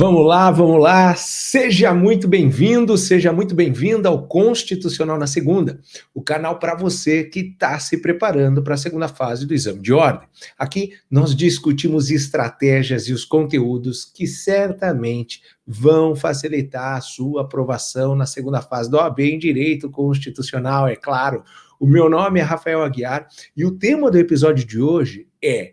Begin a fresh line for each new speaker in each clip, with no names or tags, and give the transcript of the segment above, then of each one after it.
Vamos lá, seja muito bem-vindo, seja muito bem-vinda ao Constitucional na Segunda, o canal para você que está se preparando para a segunda fase do exame de ordem. Aqui nós discutimos estratégias e os conteúdos que certamente vão facilitar a sua aprovação na segunda fase da OAB em Direito Constitucional, é claro. O meu nome é Rafael Aguiar e o tema do episódio de hoje é: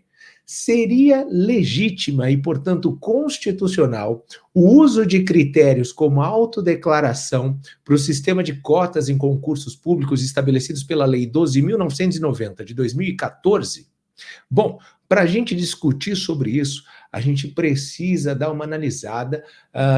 seria legítima e, portanto, constitucional o uso de critérios como autodeclaração para o sistema de cotas em concursos públicos estabelecidos pela Lei 12.990 de 2014? Bom, para a gente discutir sobre isso, a gente precisa dar uma analisada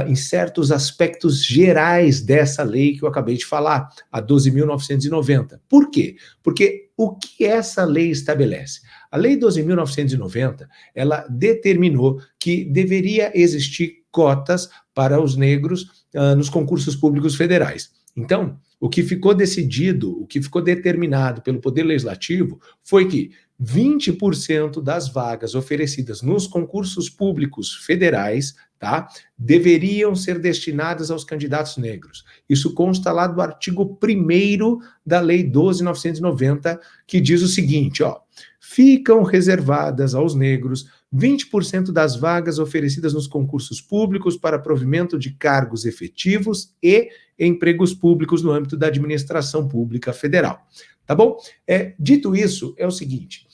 em certos aspectos gerais dessa lei que eu acabei de falar, a 12.990. Por quê? Porque o que essa lei estabelece? A Lei 12.990, ela determinou que deveria existir cotas para os negros nos concursos públicos federais. Então, o que ficou decidido, o que ficou determinado pelo Poder Legislativo foi que 20% das vagas oferecidas nos concursos públicos federais, tá, deveriam ser destinadas aos candidatos negros. Isso consta lá do artigo 1º da Lei 12.990, que diz o seguinte, ó: ficam reservadas aos negros 20% das vagas oferecidas nos concursos públicos para provimento de cargos efetivos e empregos públicos no âmbito da administração pública federal. Tá bom? Dito isso, é o seguinte: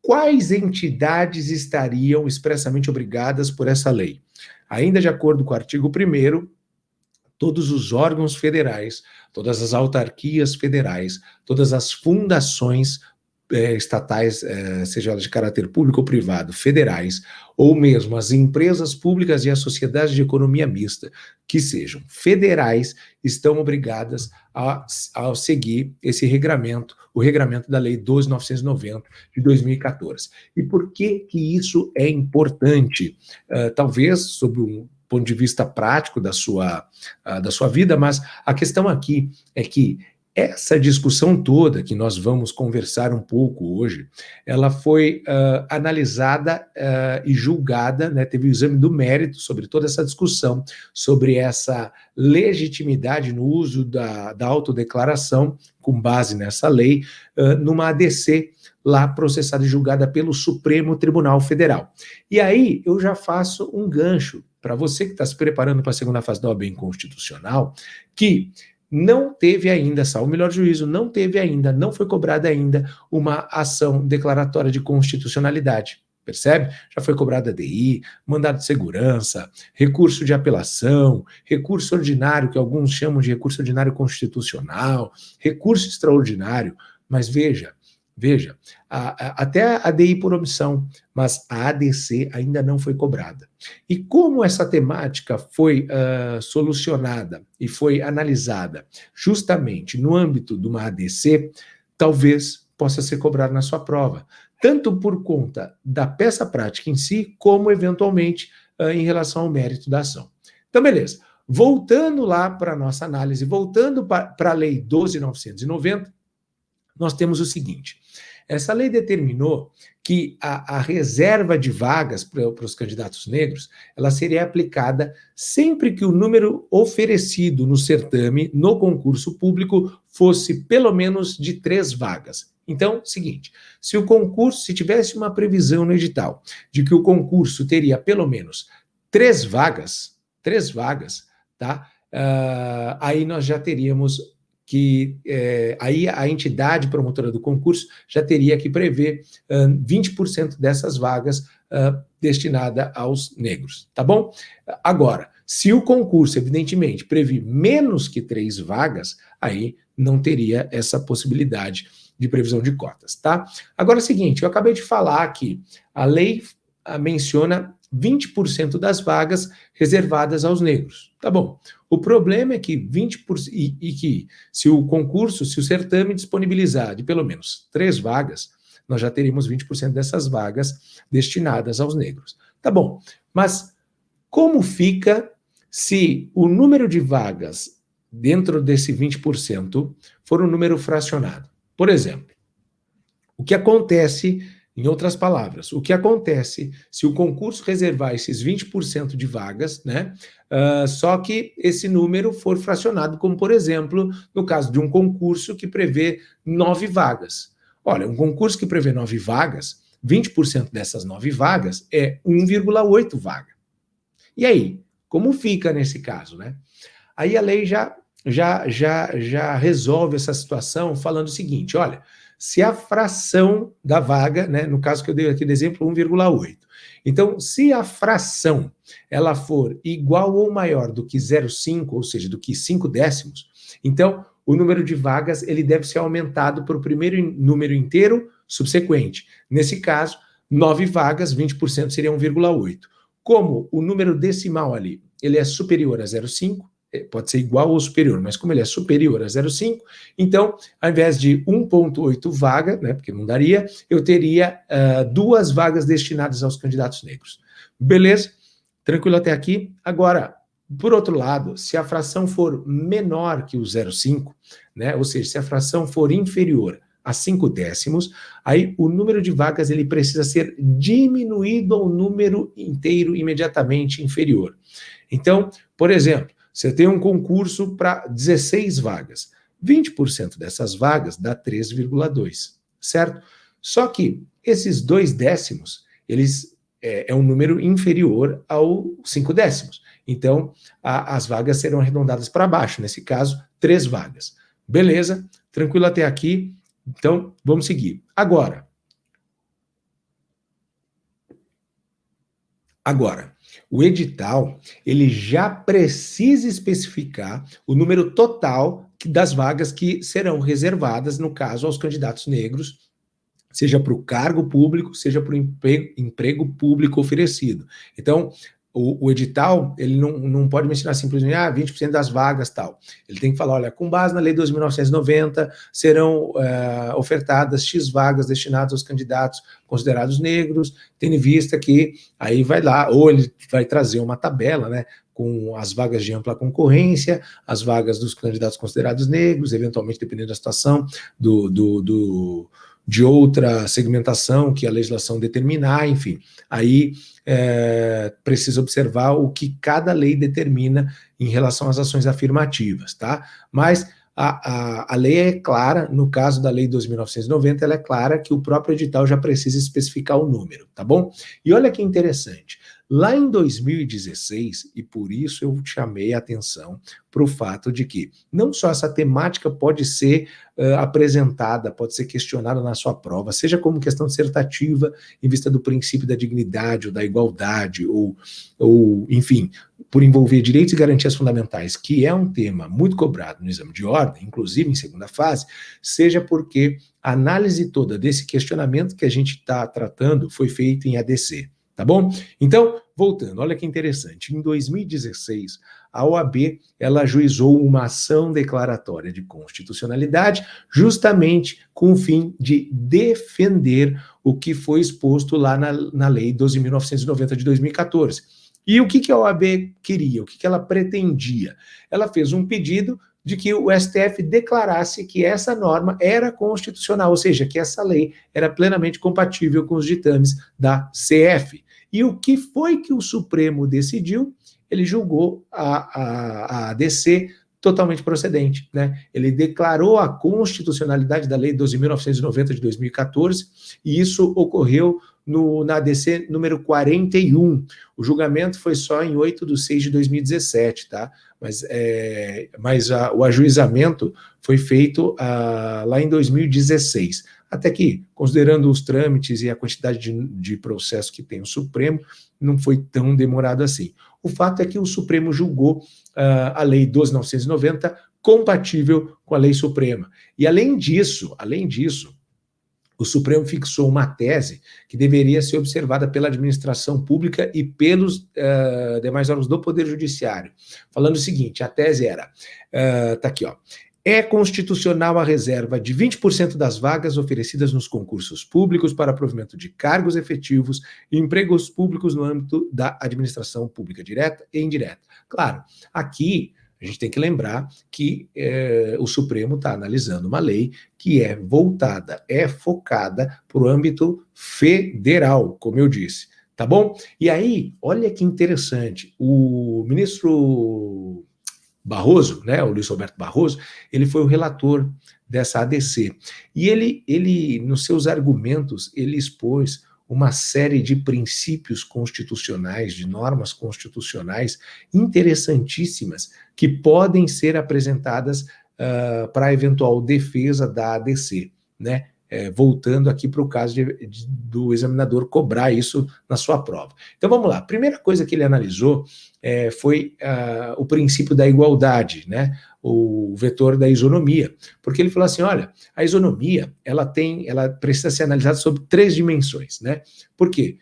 quais entidades estariam expressamente obrigadas por essa lei? Ainda de acordo com o artigo 1º, todos os órgãos federais, todas as autarquias federais, todas as fundações estatais, seja elas de caráter público ou privado, federais, ou mesmo as empresas públicas e as sociedades de economia mista, que sejam federais, estão obrigadas a seguir esse regramento, o regramento da Lei 12.990 de 2014. E por que que isso é importante? Talvez, sob um ponto de vista prático da sua vida, mas a questão aqui é que essa discussão toda que nós vamos conversar um pouco hoje, ela foi analisada e julgada, né, teve o exame do mérito sobre toda essa discussão, sobre essa legitimidade no uso da autodeclaração, com base nessa lei, numa ADC lá processada e julgada pelo Supremo Tribunal Federal. E aí eu já faço um gancho para você que está se preparando para a segunda fase da OAB Constitucional, que não teve ainda, salvo o melhor juízo, não foi cobrada ainda uma ação declaratória de constitucionalidade, percebe? Já foi cobrada DI, mandado de segurança, recurso de apelação, recurso ordinário, que alguns chamam de recurso ordinário constitucional, recurso extraordinário, mas veja, até a DI por omissão, mas a ADC ainda não foi cobrada. E como essa temática foi solucionada e foi analisada justamente no âmbito de uma ADC, talvez possa ser cobrada na sua prova, tanto por conta da peça prática em si, como eventualmente em relação ao mérito da ação. Então, beleza. Voltando lá para a nossa análise, voltando para a Lei 12.990, nós temos o seguinte: essa lei determinou que a reserva de vagas para os candidatos negros, ela seria aplicada sempre que o número oferecido no certame, no concurso público, fosse pelo menos de 3 vagas. Então, seguinte, se tivesse uma previsão no edital de que o concurso teria pelo menos 3 vagas, tá? Aí nós já teríamos que aí a entidade promotora do concurso já teria que prever 20% dessas vagas destinada aos negros, tá bom? Agora, se o concurso, evidentemente, prevê menos que 3 vagas, aí não teria essa possibilidade de previsão de cotas, tá? Agora é o seguinte, eu acabei de falar que a lei menciona 20% das vagas reservadas aos negros. Tá bom. O problema é que 20% e que se o certame disponibilizar de pelo menos 3 vagas, nós já teríamos 20% dessas vagas destinadas aos negros. Tá bom. Mas como fica se o número de vagas dentro desse 20% for um número fracionado? Por exemplo, o que acontece Em outras palavras, o que acontece se o concurso reservar esses 20% de vagas, né? Só que esse número for fracionado, como por exemplo, no caso de um concurso que prevê 9 vagas. Olha, um concurso que prevê 9 vagas, 20% dessas 9 vagas é 1,8 vaga. E aí, como fica nesse caso, né? Aí a lei já resolve essa situação falando o seguinte, olha, se a fração da vaga, né, no caso que eu dei aqui de exemplo, 1,8. Então, se a fração ela for igual ou maior do que 0,5, ou seja, do que 5 décimos, então o número de vagas ele deve ser aumentado para o primeiro número inteiro subsequente. Nesse caso, 9 vagas, 20% seria 1,8. Como o número decimal ali ele é superior a 0,5, pode ser igual ou superior, mas como ele é superior a 0,5, então, ao invés de 1,8 vaga, né, porque não daria, eu teria 2 vagas destinadas aos candidatos negros. Beleza? Tranquilo até aqui? Agora, por outro lado, se a fração for menor que o 0,5, né, ou seja, se a fração for inferior a 5 décimos, aí o número de vagas ele precisa ser diminuído ao número inteiro imediatamente inferior. Então, por exemplo, você tem um concurso para 16 vagas. 20% dessas vagas dá 3,2, certo? Só que esses 2 décimos, eles é um número inferior ao 5 décimos. Então, as vagas serão arredondadas para baixo, nesse caso, 3 vagas. Beleza? Tranquilo até aqui? Então, vamos seguir. Agora, o edital, ele já precisa especificar o número total das vagas que serão reservadas, no caso, aos candidatos negros, seja para o cargo público, seja para o emprego público oferecido. Então, o edital, ele não pode mencionar simplesmente 20% das vagas, tal. Ele tem que falar, olha, com base na Lei 2.990, serão ofertadas X vagas destinadas aos candidatos considerados negros, tendo em vista que aí vai lá, ou ele vai trazer uma tabela, né, com as vagas de ampla concorrência, as vagas dos candidatos considerados negros, eventualmente, dependendo da situação, de outra segmentação que a legislação determinar, enfim. Aí precisa observar o que cada lei determina em relação às ações afirmativas, tá? Mas a lei é clara, no caso da Lei 2.990, ela é clara que o próprio edital já precisa especificar o número, tá bom? E olha que interessante, lá em 2016, e por isso eu chamei a atenção para o fato de que não só essa temática pode ser apresentada, pode ser questionada na sua prova, seja como questão dissertativa, em vista do princípio da dignidade ou da igualdade, ou enfim, por envolver direitos e garantias fundamentais, que é um tema muito cobrado no exame de ordem, inclusive em segunda fase, seja porque a análise toda desse questionamento que a gente está tratando foi feita em ADC. Tá bom? Então, voltando, olha que interessante. Em 2016, a OAB ela ajuizou uma ação declaratória de constitucionalidade justamente com o fim de defender o que foi exposto lá na Lei 12.990 de 2014. E o que a OAB queria? O que ela pretendia? Ela fez um pedido de que o STF declarasse que essa norma era constitucional, ou seja, que essa lei era plenamente compatível com os ditames da CF. E o que foi que o Supremo decidiu? Ele julgou a ADC totalmente procedente, né? Ele declarou a constitucionalidade da Lei 12.990 de 2014, e isso ocorreu na ADC número 41. O julgamento foi só em 8/6/2017, tá? Mas o ajuizamento foi feito lá em 2016. Até que, considerando os trâmites e a quantidade de processo que tem o Supremo, não foi tão demorado assim. O fato é que o Supremo julgou a Lei 12.990 compatível com a Lei Suprema. E além disso, o Supremo fixou uma tese que deveria ser observada pela administração pública e pelos demais órgãos do Poder Judiciário. Falando o seguinte, a tese era, tá aqui, ó, é constitucional a reserva de 20% das vagas oferecidas nos concursos públicos para provimento de cargos efetivos e empregos públicos no âmbito da administração pública direta e indireta. Claro, aqui A gente tem que lembrar que o Supremo está analisando uma lei que é voltada, é focada para o âmbito federal, como eu disse, tá bom? E aí, olha que interessante, o ministro Barroso, né, o Luiz Roberto Barroso, ele foi o relator dessa ADC. E ele nos seus argumentos, ele expôs uma série de princípios constitucionais, de normas constitucionais interessantíssimas que podem ser apresentadas para a eventual defesa da ADC, né? Voltando aqui para o caso do examinador cobrar isso na sua prova. Então vamos lá. A primeira coisa que ele analisou foi o princípio da igualdade, né? O vetor da isonomia, porque ele falou assim, olha, a isonomia ela precisa ser analisada sob 3 dimensões, né? Por quê?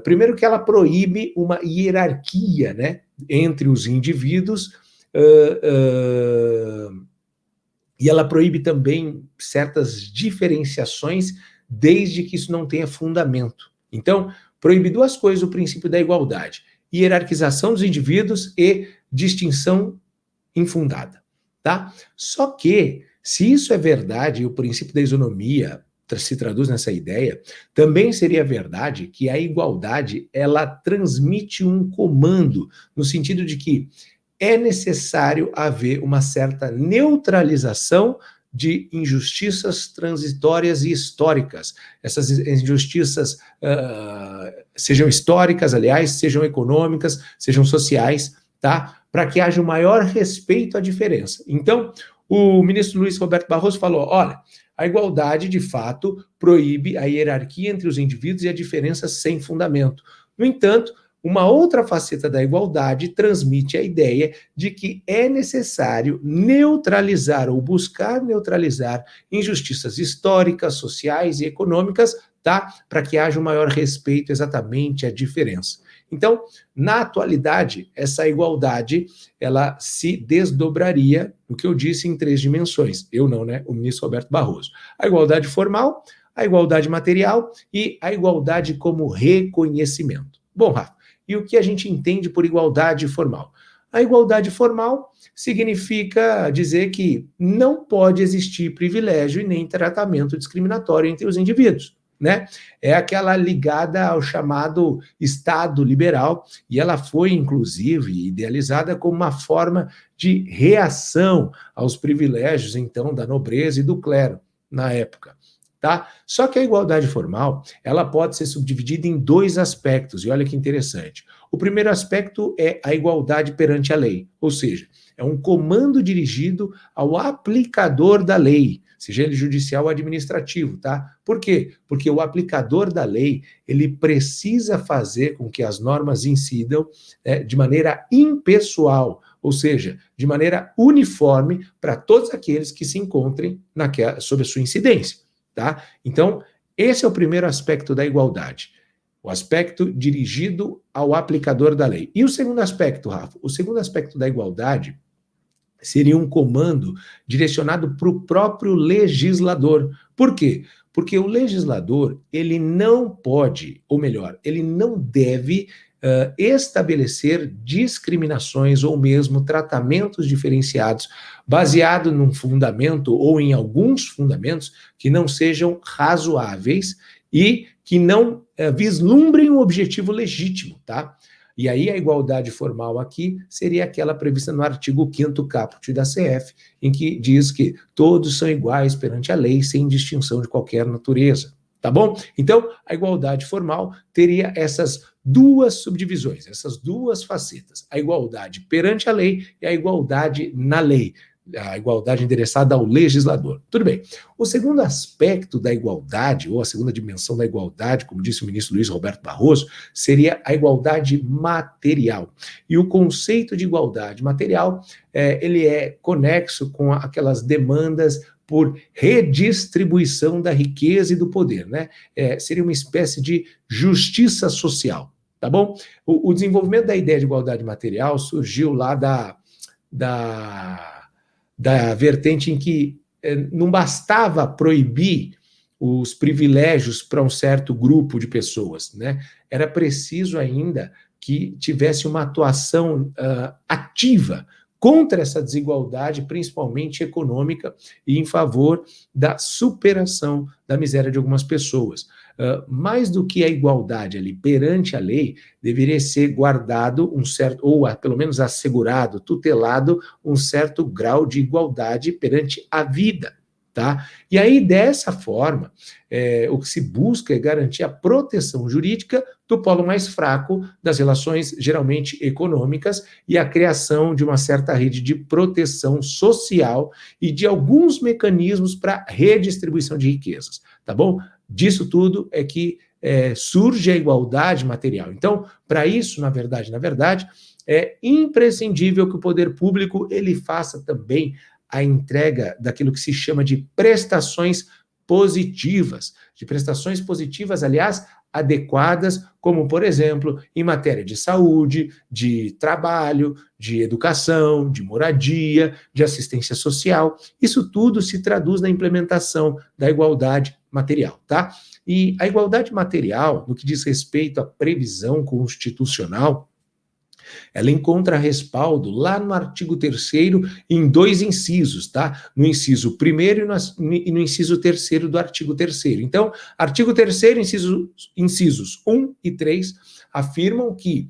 Primeiro que ela proíbe uma hierarquia, né, entre os indivíduos, e ela proíbe também certas diferenciações, desde que isso não tenha fundamento. Então, proíbe 2 coisas o princípio da igualdade: hierarquização dos indivíduos e distinção infundada, tá? Só que, se isso é verdade, e o princípio da isonomia se traduz nessa ideia, também seria verdade que a igualdade, ela transmite um comando, no sentido de que é necessário haver uma certa neutralização de injustiças transitórias e históricas. Essas injustiças sejam históricas, aliás, sejam econômicas, sejam sociais, tá? Para que haja o maior respeito à diferença. Então, o ministro Luiz Roberto Barroso falou, olha, a igualdade, de fato, proíbe a hierarquia entre os indivíduos e a diferença sem fundamento. No entanto, uma outra faceta da igualdade transmite a ideia de que é necessário neutralizar ou buscar neutralizar injustiças históricas, sociais e econômicas, tá? Para que haja um maior respeito exatamente à diferença. Então, na atualidade, essa igualdade, ela se desdobraria, o que eu disse, em 3 dimensões. Eu não, né? O ministro Roberto Barroso. A igualdade formal, a igualdade material e a igualdade como reconhecimento. Bom, Rafa, e o que a gente entende por igualdade formal? A igualdade formal significa dizer que não pode existir privilégio e nem tratamento discriminatório entre os indivíduos, né? É aquela ligada ao chamado Estado liberal, e ela foi, inclusive, idealizada como uma forma de reação aos privilégios, então, da nobreza e do clero, na época. Tá? Só que a igualdade formal, ela pode ser subdividida em 2 aspectos, e olha que interessante. O primeiro aspecto é a igualdade perante a lei, ou seja, é um comando dirigido ao aplicador da lei, seja ele judicial ou administrativo, tá? Por quê? Porque o aplicador da lei, ele precisa fazer com que as normas incidam de maneira impessoal, ou seja, de maneira uniforme para todos aqueles que se encontrem sob a sua incidência. Tá? Então, esse é o primeiro aspecto da igualdade, o aspecto dirigido ao aplicador da lei. E o segundo aspecto, Rafa? O segundo aspecto da igualdade seria um comando direcionado para o próprio legislador. Por quê? Porque o legislador, ele não pode, ou melhor, ele não deve estabelecer discriminações ou mesmo tratamentos diferenciados baseado num fundamento ou em alguns fundamentos que não sejam razoáveis e que não vislumbrem um objetivo legítimo, tá? E aí a igualdade formal aqui seria aquela prevista no artigo 5º caput da CF, em que diz que todos são iguais perante a lei, sem distinção de qualquer natureza. Tá bom? Então, a igualdade formal teria essas 2 subdivisões, essas 2 facetas, a igualdade perante a lei e a igualdade na lei, a igualdade endereçada ao legislador. Tudo bem. O segundo aspecto da igualdade, ou a segunda dimensão da igualdade, como disse o ministro Luiz Roberto Barroso, seria a igualdade material. E o conceito de igualdade material, ele é conexo com aquelas demandas por redistribuição da riqueza e do poder, né? Seria uma espécie de justiça social, tá bom? O desenvolvimento da ideia de igualdade material surgiu lá da vertente em que não bastava proibir os privilégios para um certo grupo de pessoas, né? Era preciso ainda que tivesse uma atuação ativa contra essa desigualdade, principalmente econômica, e em favor da superação da miséria de algumas pessoas. Mais do que a igualdade ali perante a lei, deveria ser guardado um certo, ou pelo menos assegurado, tutelado, um certo grau de igualdade perante a vida. Tá? E aí, dessa forma, o que se busca é garantir a proteção jurídica do polo mais fraco das relações geralmente econômicas e a criação de uma certa rede de proteção social e de alguns mecanismos para redistribuição de riquezas, tá bom? Disso tudo é que surge a igualdade material. Então, para isso, na verdade, é imprescindível que o poder público ele faça também a entrega daquilo que se chama de prestações positivas, aliás, adequadas, como, por exemplo, em matéria de saúde, de trabalho, de educação, de moradia, de assistência social. Isso tudo se traduz na implementação da igualdade material, tá? E a igualdade material, no que diz respeito à previsão constitucional, ela encontra respaldo lá no artigo 3º em 2 incisos, tá? No inciso 1º e no inciso 3º do artigo 3º. Então, artigo 3º, incisos 1 e 3, afirmam que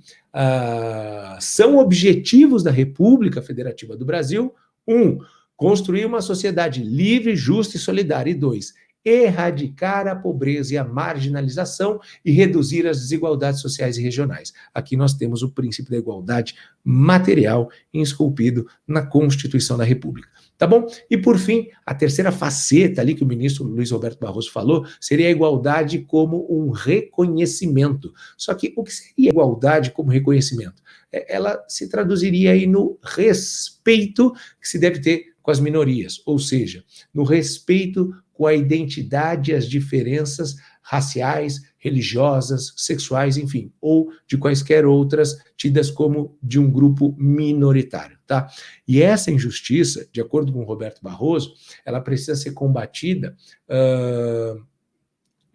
são objetivos da República Federativa do Brasil: 1, construir uma sociedade livre, justa e solidária, e 2, erradicar a pobreza e a marginalização e reduzir as desigualdades sociais e regionais. Aqui nós temos o princípio da igualdade material esculpido na Constituição da República. Tá bom? E, por fim, a terceira faceta ali que o ministro Luiz Roberto Barroso falou seria a igualdade como um reconhecimento. Só que o que seria igualdade como reconhecimento? Ela se traduziria aí no respeito que se deve ter com as minorias, ou seja, no respeito com a identidade e as diferenças raciais, religiosas, sexuais, enfim, ou de quaisquer outras tidas como de um grupo minoritário, tá? E essa injustiça, de acordo com Roberto Barroso, ela precisa ser combatida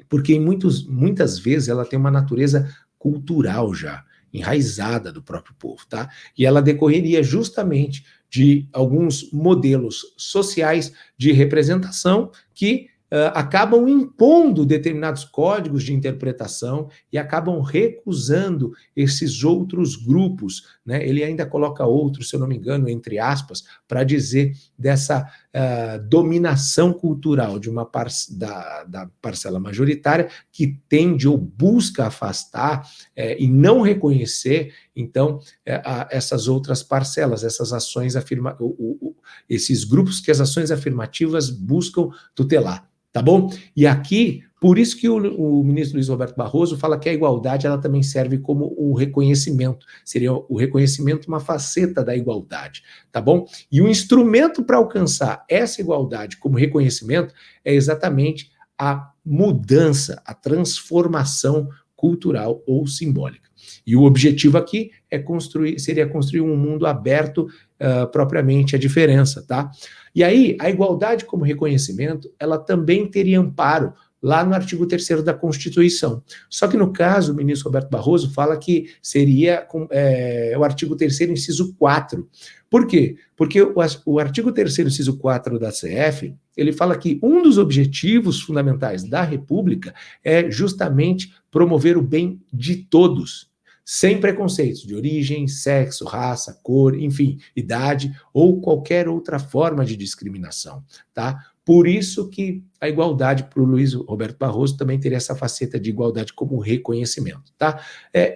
porque muitas vezes ela tem uma natureza cultural já, enraizada do próprio povo, tá? E ela decorreria justamente de alguns modelos sociais de representação que acabam impondo determinados códigos de interpretação e acabam recusando esses outros grupos, né? Ele ainda coloca outros, se eu não me engano, entre aspas, para dizer dessa dominação cultural de uma da parcela majoritária que tende ou busca afastar e não reconhecer, então, essas outras parcelas, essas ações esses grupos que as ações afirmativas buscam tutelar. Tá bom? E aqui, por isso que o ministro Luiz Roberto Barroso fala que a igualdade ela também serve como o reconhecimento. Seria o reconhecimento uma faceta da igualdade, tá bom? E o instrumento para alcançar essa igualdade como reconhecimento é exatamente a mudança, a transformação cultural ou simbólica. E o objetivo aqui seria construir um mundo aberto propriamente à diferença, tá? E aí, a igualdade como reconhecimento, ela também teria amparo lá no artigo 3º da Constituição. Só que no caso, o ministro Roberto Barroso fala que seria o artigo 3º, inciso 4. Por quê? Porque o artigo 3º, inciso 4 da CF, ele fala que um dos objetivos fundamentais da República é justamente promover o bem de todos, sem preconceitos de origem, sexo, raça, cor, enfim, idade ou qualquer outra forma de discriminação, tá? Por isso que a igualdade para o Luiz Roberto Barroso também teria essa faceta de igualdade como reconhecimento, tá?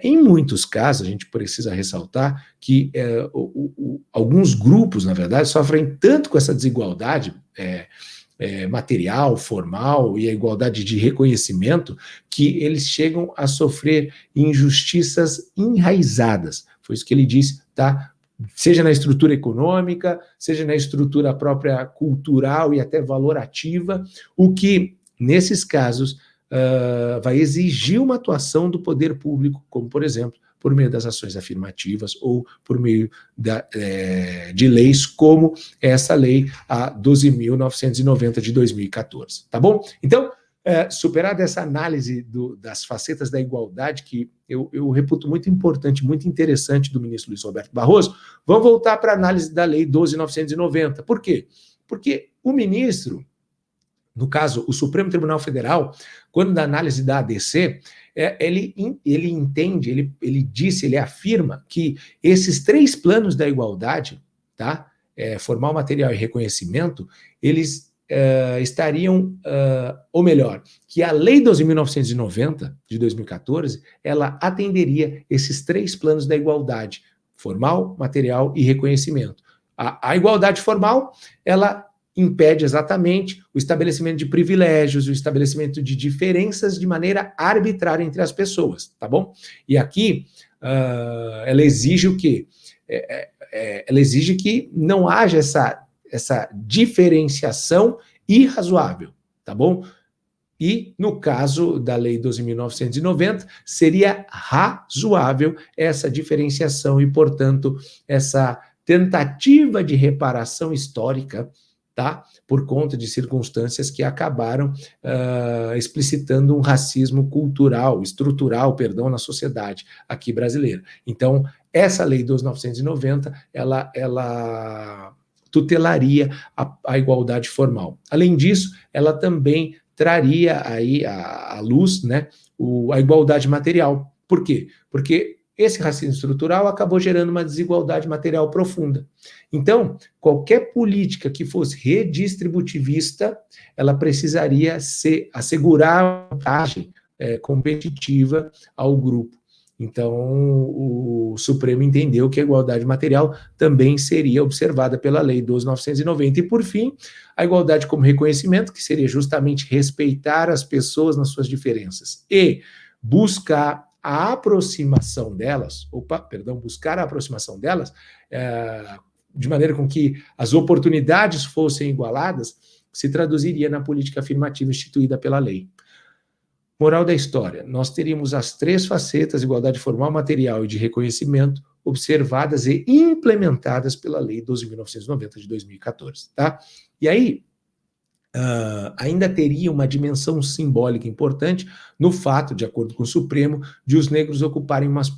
Em muitos casos, a gente precisa ressaltar que alguns grupos, na verdade, sofrem tanto com essa desigualdade material, formal e a igualdade de reconhecimento, que eles chegam a sofrer injustiças enraizadas. Foi isso que ele disse, tá? Seja na estrutura econômica, seja na estrutura própria cultural e até valorativa, o que, nesses casos, vai exigir uma atuação do poder público, como, por exemplo, por meio das ações afirmativas ou por meio de leis como essa lei, a 12.990 de 2014, tá bom? Então, superada essa análise das facetas da igualdade, que eu reputo muito importante, muito interessante do ministro Luiz Roberto Barroso, vamos voltar para a análise da Lei 12.990. Por quê? Porque o ministro, no caso, o Supremo Tribunal Federal, quando da análise da ADC, ele entende, ele afirma que esses 3 planos da igualdade, tá? Formal, material e reconhecimento, eles estariam, ou melhor, que a Lei 12.990, de 2014, ela atenderia esses 3 planos da igualdade, formal, material e reconhecimento. A igualdade formal, ela impede exatamente o estabelecimento de privilégios, o estabelecimento de diferenças de maneira arbitrária entre as pessoas, tá bom? E aqui, ela exige o quê? Ela exige que não haja essa diferenciação irrazoável, tá bom? E, no caso da Lei 12.990, seria razoável essa diferenciação e, portanto, essa tentativa de reparação histórica, tá? Por conta de circunstâncias que acabaram explicitando um racismo cultural, estrutural, perdão, na sociedade aqui brasileira. Então, essa Lei 12.990, ela tutelaria a igualdade formal. Além disso, ela também traria aí à luz, né, a igualdade material. Por quê? Porque esse racismo estrutural acabou gerando uma desigualdade material profunda. Então, qualquer política que fosse redistributivista, ela precisaria assegurar vantagem competitiva ao grupo. Então, o Supremo entendeu que a igualdade material também seria observada pela Lei 12.990. E, por fim, a igualdade como reconhecimento, que seria justamente respeitar as pessoas nas suas diferenças e buscar a aproximação delas, buscar a aproximação delas, de maneira com que as oportunidades fossem igualadas, se traduziria na política afirmativa instituída pela lei. Moral da história, nós teríamos as 3 facetas, igualdade formal, material e de reconhecimento, observadas e implementadas pela Lei 12.990 de 2014, tá? E aí, ainda teria uma dimensão simbólica importante no fato, de acordo com o Supremo, de os negros ocuparem umas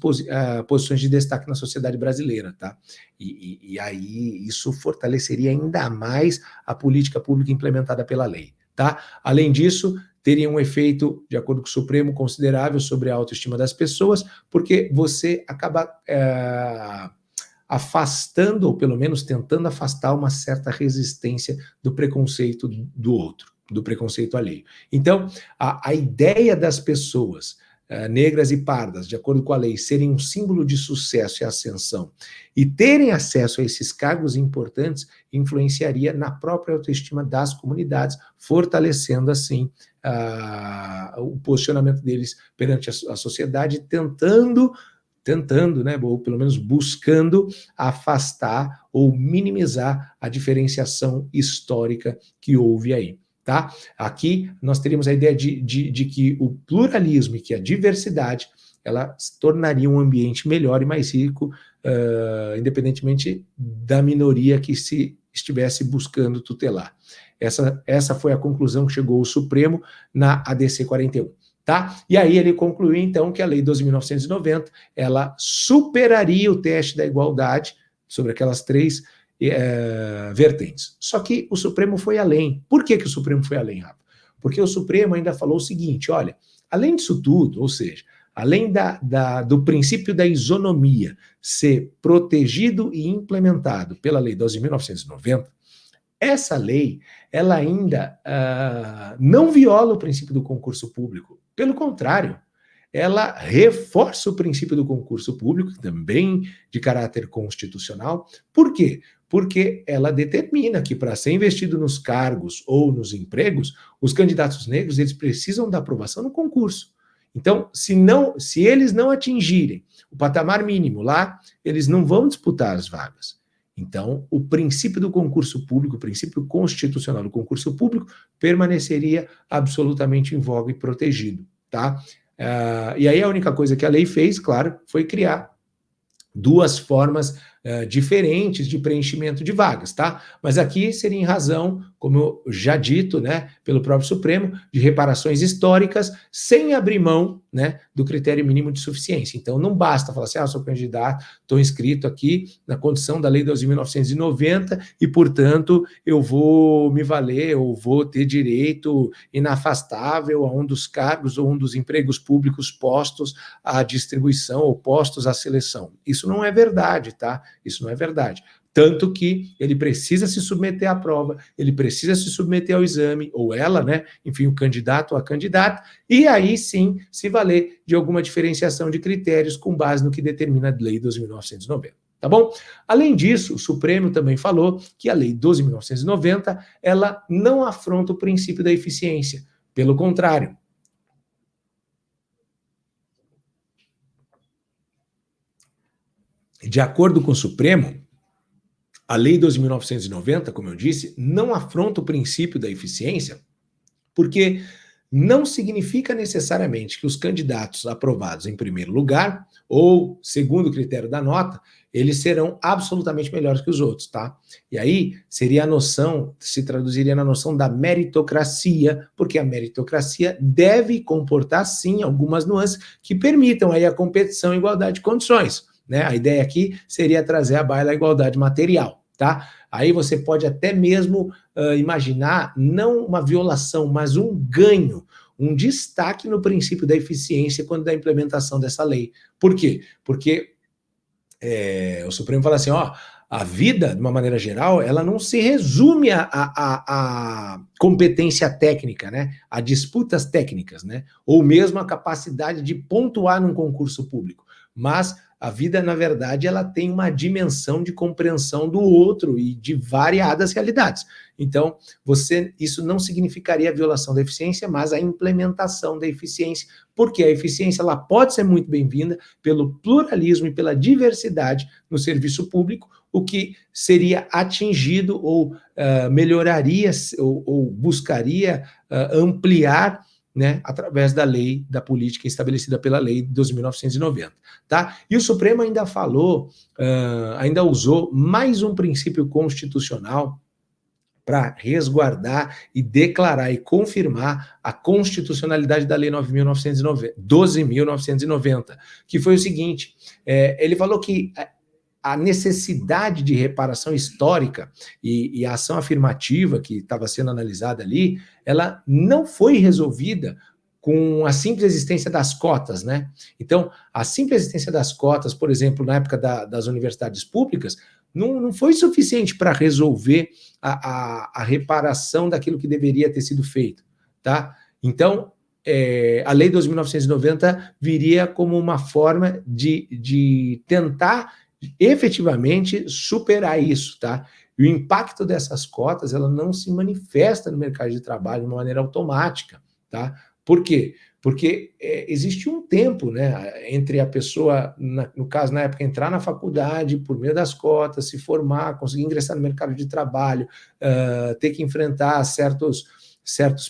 posições de destaque na sociedade brasileira, tá? E aí isso fortaleceria ainda mais a política pública implementada pela lei, tá? Além disso, teria um efeito, de acordo com o Supremo, considerável sobre a autoestima das pessoas, porque você acaba afastando, ou pelo menos tentando afastar uma certa resistência do preconceito do outro, do preconceito alheio. Então, a ideia das pessoas negras e pardas, de acordo com a lei, serem um símbolo de sucesso e ascensão e terem acesso a esses cargos importantes, influenciaria na própria autoestima das comunidades, fortalecendo, assim, o posicionamento deles perante a sociedade, tentando, né, ou pelo menos buscando afastar ou minimizar a diferenciação histórica que houve aí. Tá? Aqui nós teríamos a ideia de que o pluralismo e que a diversidade ela se tornaria um ambiente melhor e mais rico, independentemente da minoria que se estivesse buscando tutelar. Essa foi a conclusão que chegou o Supremo na ADC 41. Tá? E aí ele concluiu, então, que a Lei 12.990 ela superaria o teste da igualdade sobre aquelas 3 vertentes. Só que o Supremo foi além. Por que o Supremo foi além, Rafa? Porque o Supremo ainda falou o seguinte, olha, além disso tudo, ou seja, além do princípio da isonomia ser protegido e implementado pela Lei 12.990, essa lei, ela ainda não viola o princípio do concurso público. Pelo contrário, ela reforça o princípio do concurso público, também de caráter constitucional. Por quê? Porque ela determina que, para ser investido nos cargos ou nos empregos, os candidatos negros eles precisam da aprovação no concurso. Então, se eles não atingirem o patamar mínimo lá, eles não vão disputar as vagas. Então, o princípio do concurso público, o princípio constitucional do concurso público, permaneceria absolutamente em voga e protegido, tá? E aí a única coisa que a lei fez, claro, foi criar 2 formas diferentes de preenchimento de vagas, tá? Mas aqui seria em razão, como eu já dito, né, pelo próprio Supremo, de reparações históricas, sem abrir mão, né, do critério mínimo de suficiência. Então, não basta falar assim, sou candidato, estou inscrito aqui na condição da Lei 12.990 e, portanto, eu vou me valer ou vou ter direito inafastável a um dos cargos ou um dos empregos públicos postos à distribuição ou postos à seleção. Isso não é verdade, tá? Isso não é verdade. Tanto que ele precisa se submeter à prova, ele precisa se submeter ao exame, ou ela, né? Enfim, o candidato ou a candidata, e aí sim se valer de alguma diferenciação de critérios com base no que determina a Lei 12.990. Tá bom? Além disso, o Supremo também falou que a Lei 12.990 ela não afronta o princípio da eficiência. Pelo contrário, de acordo com o Supremo, a Lei 12.990, como eu disse, não afronta o princípio da eficiência, porque não significa necessariamente que os candidatos aprovados em primeiro lugar, ou segundo o critério da nota, eles serão absolutamente melhores que os outros, tá? E aí seria a noção, se traduziria na noção da meritocracia, porque a meritocracia deve comportar, sim, algumas nuances que permitam aí a competição e igualdade de condições, né? A ideia aqui seria trazer à baila a igualdade material, tá? Aí você pode até mesmo imaginar não uma violação, mas um ganho, um destaque no princípio da eficiência quando da implementação dessa lei. Por quê? Porque o Supremo fala assim, a vida, de uma maneira geral, ela não se resume a competência técnica, né? A disputas técnicas, né? Ou mesmo a capacidade de pontuar num concurso público. Mas a vida, na verdade, ela tem uma dimensão de compreensão do outro e de variadas realidades. Então, isso não significaria a violação da eficiência, mas a implementação da eficiência, porque a eficiência ela pode ser muito bem-vinda pelo pluralismo e pela diversidade no serviço público, o que seria atingido ou melhoraria ou buscaria ampliar, né, através da lei, da política estabelecida pela lei de 12.990, tá? E o Supremo ainda falou, ainda usou mais um princípio constitucional para resguardar e declarar e confirmar a constitucionalidade da lei 12.990, que foi o seguinte, ele falou que a necessidade de reparação histórica e a ação afirmativa que estava sendo analisada ali, ela não foi resolvida com a simples existência das cotas, né? Então, a simples existência das cotas, por exemplo, na época das universidades públicas, não foi suficiente para resolver a reparação daquilo que deveria ter sido feito, tá? Então, a Lei 12.990 viria como uma forma de tentar efetivamente superar isso, tá? E o impacto dessas cotas, ela não se manifesta no mercado de trabalho de uma maneira automática, tá? Por quê? Porque existe um tempo, né, entre a pessoa, no caso, na época, entrar na faculdade por meio das cotas, se formar, conseguir ingressar no mercado de trabalho, ter que enfrentar certos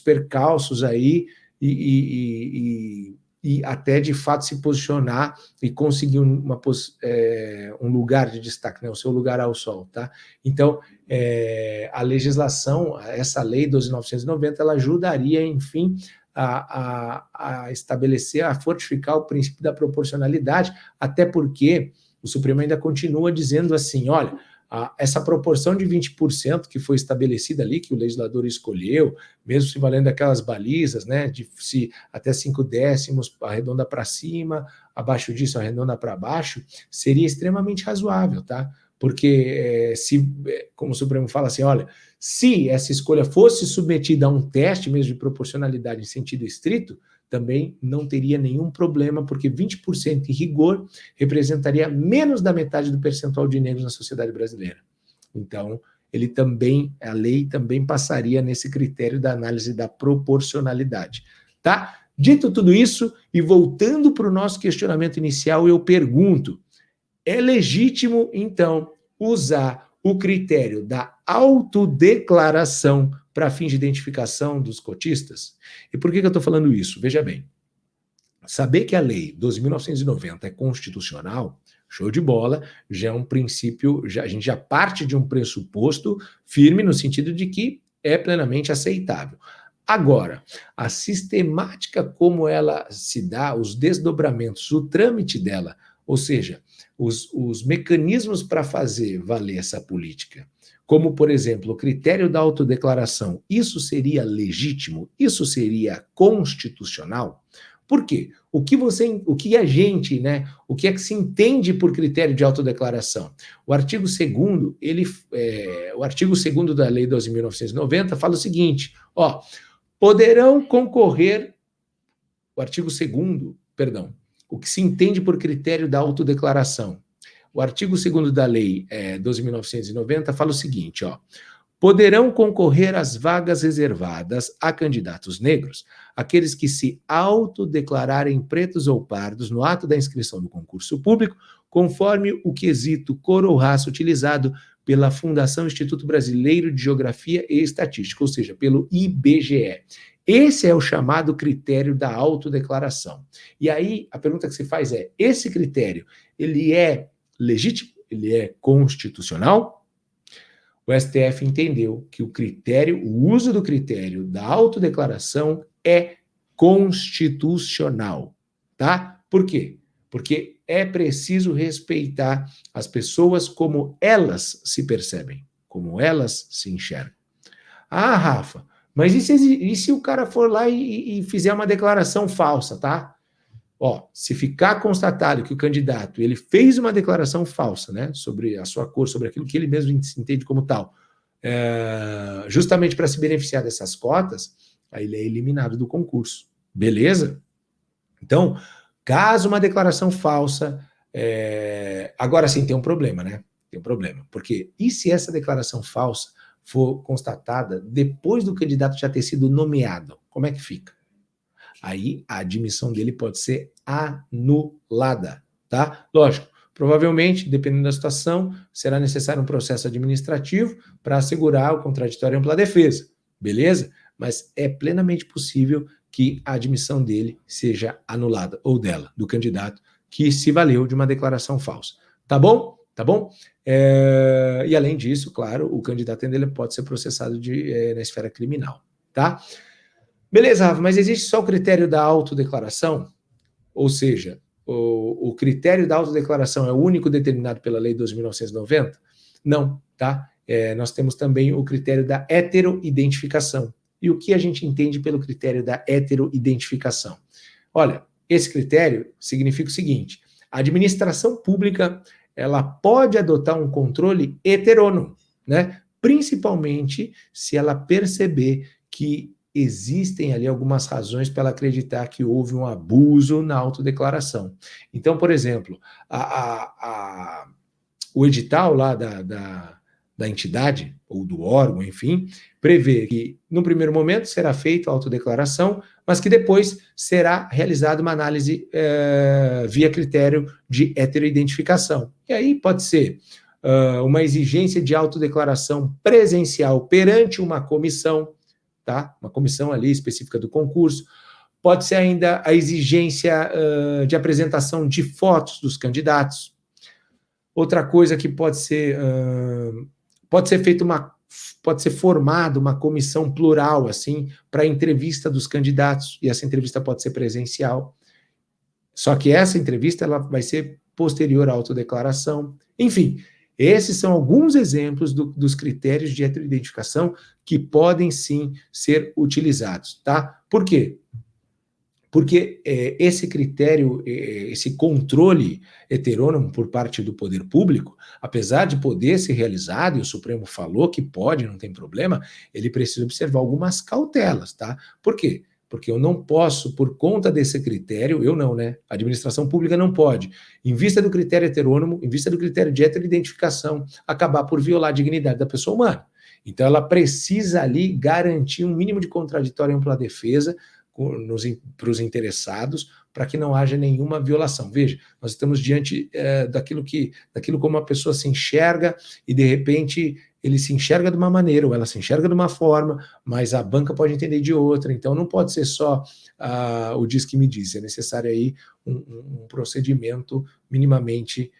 percalços aí e até, de fato, se posicionar e conseguir um lugar de destaque, né, o seu lugar ao sol, tá? Então, a legislação, essa lei 12.990, ela ajudaria, enfim, a estabelecer, a fortificar o princípio da proporcionalidade, até porque o Supremo ainda continua dizendo assim, olha, essa proporção de 20% que foi estabelecida ali, que o legislador escolheu, mesmo se valendo aquelas balizas, né, de se até 5 décimos arredonda para cima, abaixo disso arredonda para baixo, seria extremamente razoável, tá? Porque como o Supremo fala assim, olha, se essa escolha fosse submetida a um teste mesmo de proporcionalidade em sentido estrito, também não teria nenhum problema, porque 20% em rigor representaria menos da metade do percentual de negros na sociedade brasileira. Então, a lei também passaria nesse critério da análise da proporcionalidade, tá? Dito tudo isso, e voltando para o nosso questionamento inicial, eu pergunto, é legítimo, então, usar o critério da autodeclaração para fins de identificação dos cotistas? E por que eu estou falando isso? Veja bem, Saber que a lei 12.990 é constitucional, show de bola, já é um princípio, a gente já parte de um pressuposto firme no sentido de que é plenamente aceitável. Agora, a sistemática como ela se dá, os desdobramentos, o trâmite dela, ou seja, os mecanismos para fazer valer essa política, como, por exemplo, o critério da autodeclaração, isso seria legítimo? Isso seria constitucional? Por quê? O que a gente, né, o que é que se entende por critério de autodeclaração? O artigo 2º, o artigo 2º da Lei 12.990 fala o seguinte, ó, poderão concorrer, o artigo 2º, perdão, o que se entende por critério da autodeclaração. O artigo 2º da Lei 12.990 fala o seguinte, ó, poderão concorrer às vagas reservadas a candidatos negros aqueles que se autodeclararem pretos ou pardos no ato da inscrição do concurso público, conforme o quesito cor ou raça utilizado pela Fundação Instituto Brasileiro de Geografia e Estatística, ou seja, pelo IBGE. Esse é o chamado critério da autodeclaração. E aí, a pergunta que se faz é, esse critério, ele é legítimo? Ele é constitucional? O STF entendeu que o uso do critério da autodeclaração é constitucional, tá? Por quê? Porque é preciso respeitar as pessoas como elas se percebem, como elas se enxergam. Ah, Rafa, mas e se o cara for lá e fizer uma declaração falsa, tá? Ó, se ficar constatado que o candidato ele fez uma declaração falsa, né, sobre a sua cor, sobre aquilo que ele mesmo entende como tal, justamente para se beneficiar dessas cotas, aí ele é eliminado do concurso. Beleza? Então, caso uma declaração falsa, agora sim tem um problema, né? Tem um problema. Porque e se essa declaração falsa for constatada depois do candidato já ter sido nomeado? Como é que fica? Aí a admissão dele pode ser anulada, tá? Lógico, provavelmente, dependendo da situação, será necessário um processo administrativo para assegurar o contraditório e ampla defesa, beleza? Mas é plenamente possível que a admissão dele seja anulada, ou dela, do candidato que se valeu de uma declaração falsa. Tá bom? Tá bom? E além disso, claro, o candidato ainda pode ser processado na esfera criminal, tá? Beleza, Rafa, mas existe só o critério da autodeclaração? Ou seja, o critério da autodeclaração é o único determinado pela Lei 12.990? Não, tá? Nós temos também o critério da heteroidentificação. E o que a gente entende pelo critério da heteroidentificação? Olha, esse critério significa o seguinte, a administração pública ela pode adotar um controle heterônomo, né? Principalmente se ela perceber que existem ali algumas razões para ela acreditar que houve um abuso na autodeclaração. Então, por exemplo, o edital lá da entidade, ou do órgão, enfim, prevê que, no primeiro momento, será feita a autodeclaração, mas que depois será realizada uma análise via critério de heteroidentificação. E aí pode ser uma exigência de autodeclaração presencial perante uma comissão, tá? Uma comissão ali específica do concurso. Pode ser ainda a exigência de apresentação de fotos dos candidatos. Outra coisa que pode ser feita pode ser formada uma comissão plural, assim, para entrevista dos candidatos, e essa entrevista pode ser presencial. Só que essa entrevista ela vai ser posterior à autodeclaração. Enfim, esses são alguns exemplos dos critérios de heteroidentificação que podem sim ser utilizados, tá? Por quê? Porque esse critério, esse controle heterônomo por parte do poder público, apesar de poder ser realizado, e o Supremo falou que pode, não tem problema, ele precisa observar algumas cautelas, tá? Por quê? Porque eu não posso, por conta desse critério, eu não, né? A administração pública não pode, em vista do critério heterônomo, em vista do critério de heteroidentificação, acabar por violar a dignidade da pessoa humana. Então, ela precisa ali garantir um mínimo de contraditório e ampla defesa para os interessados, para que não haja nenhuma violação. Veja, nós estamos diante daquilo como a pessoa se enxerga e, de repente, ele se enxerga de uma maneira, ou ela se enxerga de uma forma, mas a banca pode entender de outra, então não pode ser só o diz que me diz, é necessário aí um procedimento minimamente,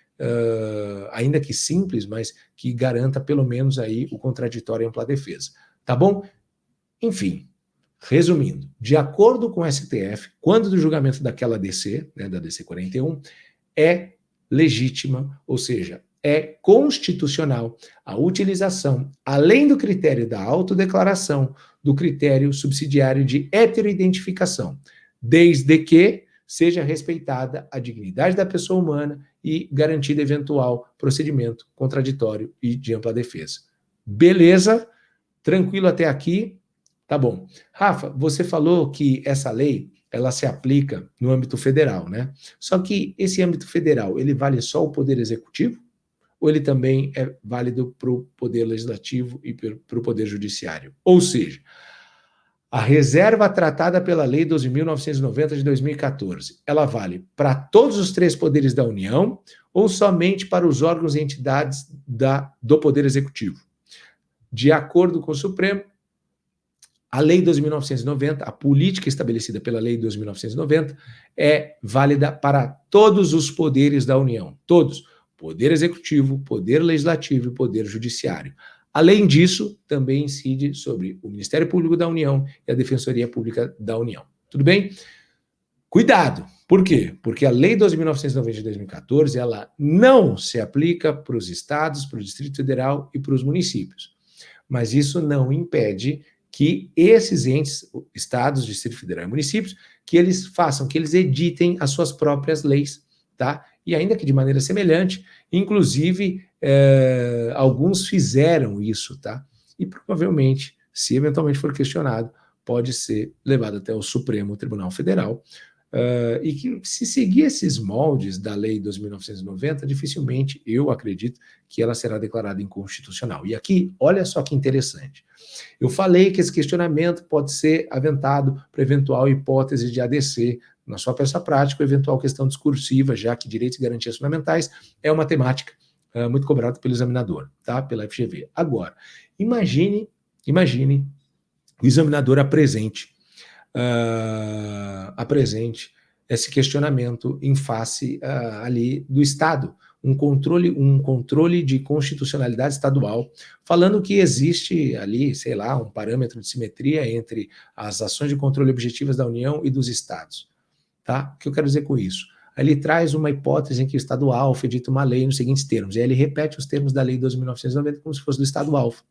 ainda que simples, mas que garanta pelo menos aí o contraditório e ampla defesa, tá bom? Enfim, resumindo, de acordo com o STF, quando do julgamento daquela DC, né, da DC 41, é legítima, ou seja, é constitucional a utilização, além do critério da autodeclaração, do critério subsidiário de heteroidentificação, desde que seja respeitada a dignidade da pessoa humana e garantido eventual procedimento contraditório e de ampla defesa. Beleza? Tranquilo até aqui? Tá bom. Rafa, você falou que essa lei ela se aplica no âmbito federal, né? Só que esse âmbito federal, ele vale só o Poder Executivo? Ou ele também é válido para o Poder Legislativo e para o Poder Judiciário? Ou seja, a reserva tratada pela Lei 12.990 de 2014, ela vale para todos os três poderes da União ou somente para os órgãos e entidades do Poder Executivo? De acordo com o Supremo, a Lei 12.990, a política estabelecida pela Lei 12.990, é válida para todos os poderes da União, todos, Poder Executivo, Poder Legislativo e Poder Judiciário. Além disso, também incide sobre o Ministério Público da União e a Defensoria Pública da União. Tudo bem? Cuidado! Por quê? Porque a Lei 12.990 de 2014, ela não se aplica para os estados, para o Distrito Federal e para os municípios. Mas isso não impede que esses entes, estados, Distrito Federal e municípios, que eles façam, que eles editem as suas próprias leis, tá? E ainda que de maneira semelhante, inclusive, alguns fizeram isso, tá? E provavelmente, se eventualmente for questionado, pode ser levado até o Supremo Tribunal Federal, e que se seguir esses moldes da Lei 2.990, dificilmente, eu acredito, que ela será declarada inconstitucional. E aqui, olha só que interessante. Eu falei que esse questionamento pode ser aventado para eventual hipótese de ADC na sua peça prática, ou eventual questão discursiva, já que direitos e garantias fundamentais é uma temática muito cobrada pelo examinador, tá? Pela FGV. Agora, imagine o examinador apresente esse questionamento em face ali do Estado, um controle de constitucionalidade estadual, falando que existe ali, sei lá, um parâmetro de simetria entre as ações de controle objetivas da União e dos Estados. Tá? O que eu quero dizer com isso? Ele traz uma hipótese em que o Estado alfa edita uma lei nos seguintes termos, e aí ele repete os termos da Lei 12.990 como se fosse do Estado alfa.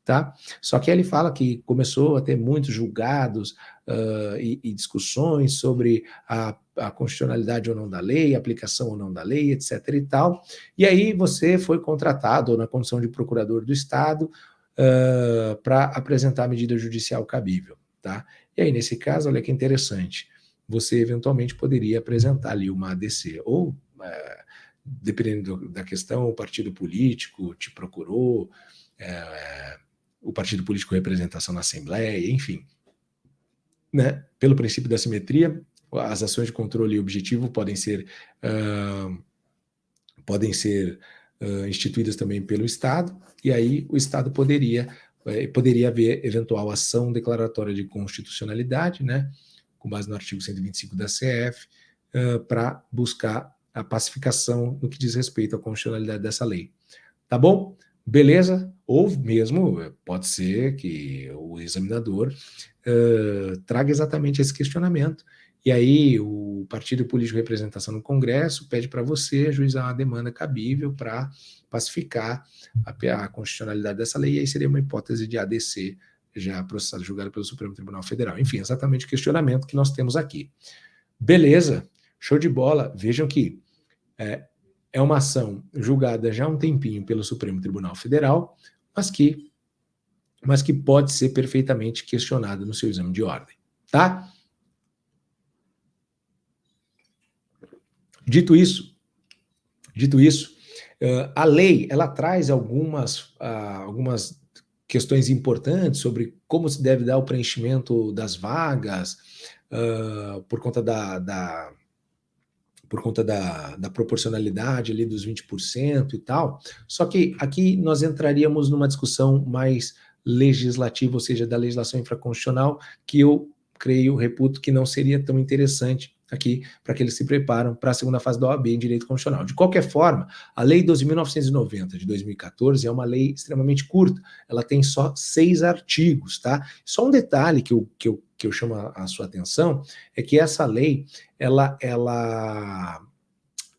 Tá? Só que ele fala que começou a ter muitos julgados e discussões sobre a constitucionalidade ou não da lei, a aplicação ou não da lei, etc. e tal. E aí você foi contratado na condição de procurador do Estado para apresentar a medida judicial cabível. Tá? E aí, nesse caso, olha que interessante, você eventualmente poderia apresentar ali uma ADC, ou, dependendo da questão, o partido político te procurou, o partido político representação na Assembleia, enfim. Né? Pelo princípio da simetria, as ações de controle objetivo podem ser instituídas também pelo Estado, e aí o Estado poderia haver eventual ação declaratória de constitucionalidade, né, com base no artigo 125 da CF, para buscar a pacificação no que diz respeito à constitucionalidade dessa lei. Tá bom? Beleza? Ou mesmo pode ser que o examinador traga exatamente esse questionamento, e aí o partido político de representação no Congresso pede para você ajuizar uma demanda cabível para pacificar a constitucionalidade dessa lei, e aí seria uma hipótese de ADC já processada e julgada pelo Supremo Tribunal Federal. Enfim, exatamente o questionamento que nós temos aqui. Beleza? Show de bola. Vejam que é uma ação julgada já há um tempinho pelo Supremo Tribunal Federal, mas que pode ser perfeitamente questionada no seu exame de ordem, tá? Dito isso, a lei, ela traz algumas questões importantes sobre como se deve dar o preenchimento das vagas, por conta por conta da proporcionalidade ali dos 20% e tal. Só que aqui nós entraríamos numa discussão mais legislativa, ou seja, da legislação infraconstitucional, que eu creio, reputo, que não seria tão interessante aqui para que eles se preparam para a segunda fase da OAB em Direito Constitucional. De qualquer forma, a Lei 12.990 de 2014 é uma lei extremamente curta, ela tem só 6 artigos, tá? Só um detalhe que eu chamo a sua atenção é que essa lei, ela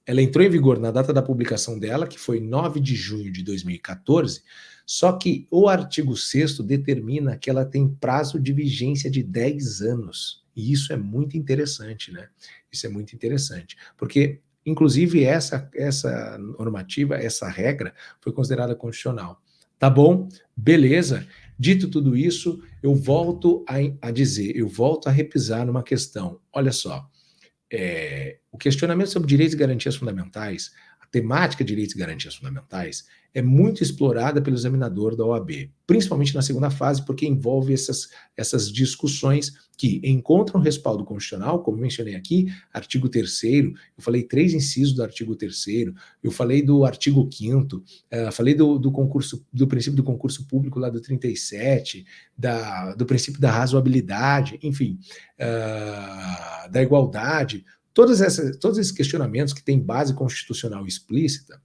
entrou em vigor na data da publicação dela, que foi 9 de junho de 2014, só que o artigo 6º determina que ela tem prazo de vigência de 10 anos. E isso é muito interessante, né? Isso é muito interessante, porque, inclusive, essa normativa, essa regra, foi considerada constitucional. Tá bom? Beleza. Dito tudo isso, eu volto a dizer, eu volto a repisar numa questão. Olha só, o questionamento sobre direitos e garantias fundamentais, a temática de direitos e garantias fundamentais, é muito explorada pelo examinador da OAB, principalmente na segunda fase, porque envolve essas discussões que encontram respaldo constitucional, como mencionei aqui, artigo 3º, eu falei 3 incisos do artigo 3º, eu falei do artigo 5º, falei do princípio do concurso público lá do 37, do princípio da razoabilidade, enfim, da igualdade, todos esses questionamentos que têm base constitucional explícita,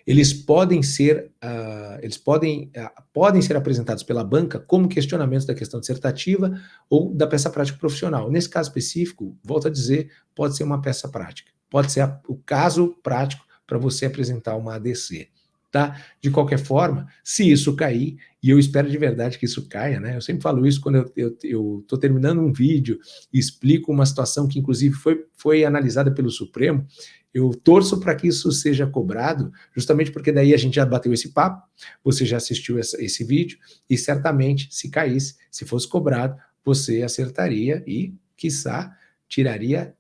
eles podem ser apresentados pela banca como questionamentos da questão dissertativa ou da peça prática profissional. Nesse caso específico, volto a dizer, pode ser uma peça prática, pode ser o caso prático para você apresentar uma ADC. Tá? De qualquer forma, se isso cair, e eu espero de verdade que isso caia, né? Eu sempre falo isso quando eu estou terminando um vídeo e explico uma situação que, inclusive, foi analisada pelo Supremo, eu torço para que isso seja cobrado, justamente porque daí a gente já bateu esse papo, você já assistiu esse vídeo, e certamente, se caísse, se fosse cobrado, você acertaria e, quiçá, tiraria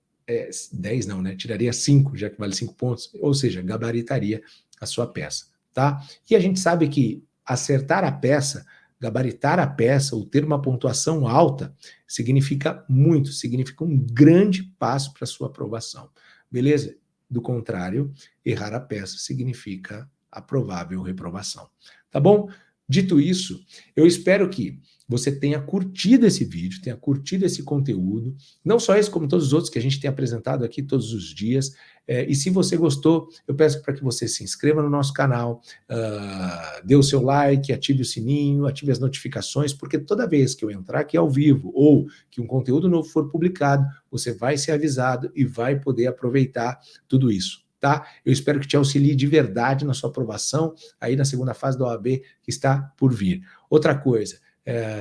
10 não, né? Tiraria 5, já que vale 5 pontos, ou seja, gabaritaria a sua peça. Tá? E a gente sabe que acertar a peça, gabaritar a peça, ou ter uma pontuação alta, significa muito, significa um grande passo para a sua aprovação. Beleza? Do contrário, errar a peça significa a provável reprovação. Tá bom? Dito isso, eu espero que você tenha curtido esse vídeo, tenha curtido esse conteúdo, não só esse, como todos os outros que a gente tem apresentado aqui todos os dias. E se você gostou, eu peço para que você se inscreva no nosso canal, dê o seu like, ative o sininho, ative as notificações, porque toda vez que eu entrar aqui ao vivo ou que um conteúdo novo for publicado, você vai ser avisado e vai poder aproveitar tudo isso. Tá? Eu espero que te auxilie de verdade na sua aprovação aí na segunda fase da OAB que está por vir. Outra coisa,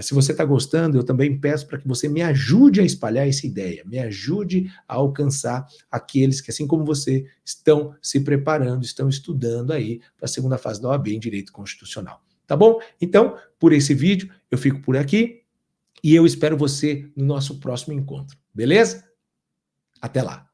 se você está gostando, eu também peço para que você me ajude a espalhar essa ideia, me ajude a alcançar aqueles que, assim como você, estão se preparando, estão estudando aí para a segunda fase da OAB em Direito Constitucional. Tá bom? Então, por esse vídeo, eu fico por aqui e eu espero você no nosso próximo encontro. Beleza? Até lá!